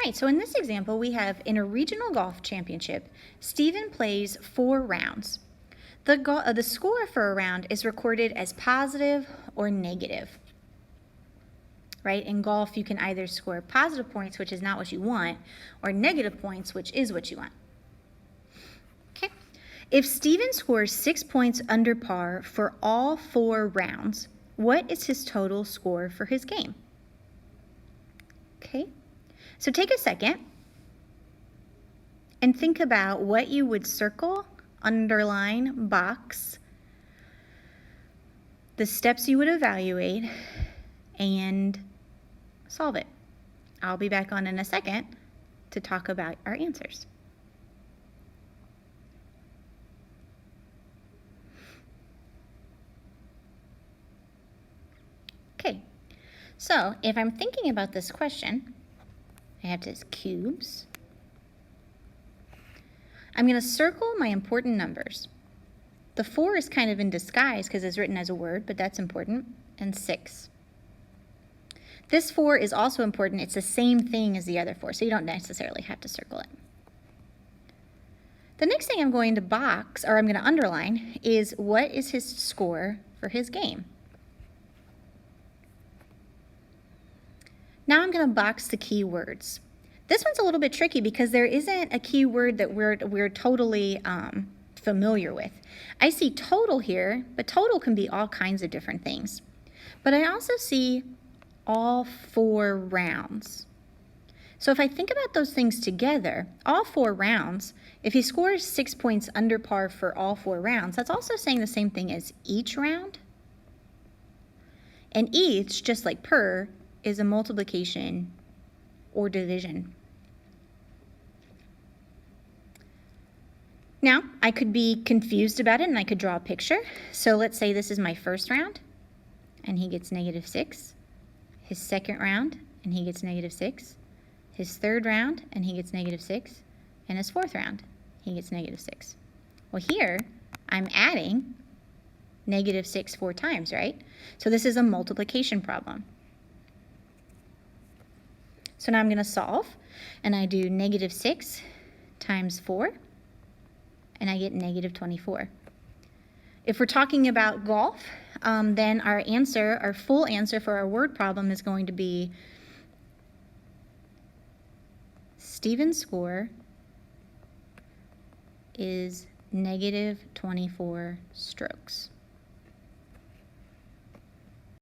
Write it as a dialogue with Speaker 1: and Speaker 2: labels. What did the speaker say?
Speaker 1: right, so in this example, we have in a regional golf championship, Stephen plays 4 rounds. The score for a round is recorded as positive or negative. Right? In golf, you can either score positive points, which is not what you want, or negative points, which is what you want. Okay. If Stephen scores 6 points under par for all 4 rounds, what is his total score for his game? Okay. So take a second and think about what you would circle, underline, box, the steps you would evaluate, and solve it. I'll be back on in a second to talk about our answers. Okay, so if I'm thinking about this question, I have this cubes. I'm going to circle my important numbers. The 4 is kind of in disguise because it's written as a word, but that's important, and 6. This 4 is also important. It's the same thing as the other 4, so you don't necessarily have to circle it. The next thing I'm going to box, or I'm going to underline, is what is his score for his game. Now I'm going to box the key words. This one's a little bit tricky because there isn't a key word that we're totally familiar with. I see total here, but total can be all kinds of different things. But I also see all 4 rounds. So if I think about those things together, all 4 rounds, if he scores 6 points under par for all 4 rounds, that's also saying the same thing as each round. And each, just like per, is a multiplication or division. Now, I could be confused about it and I could draw a picture. So let's say this is my first round and he gets -6. His second round and he gets -6. His third round and he gets -6. And his fourth round, he gets -6. Well, here I'm adding -6 4 times, right? So this is a multiplication problem. So now I'm going to solve, and I do -6 times 4, and I get -24. If we're talking about golf, then our answer, our full answer for our word problem is going to be Stephen's score is -24 strokes.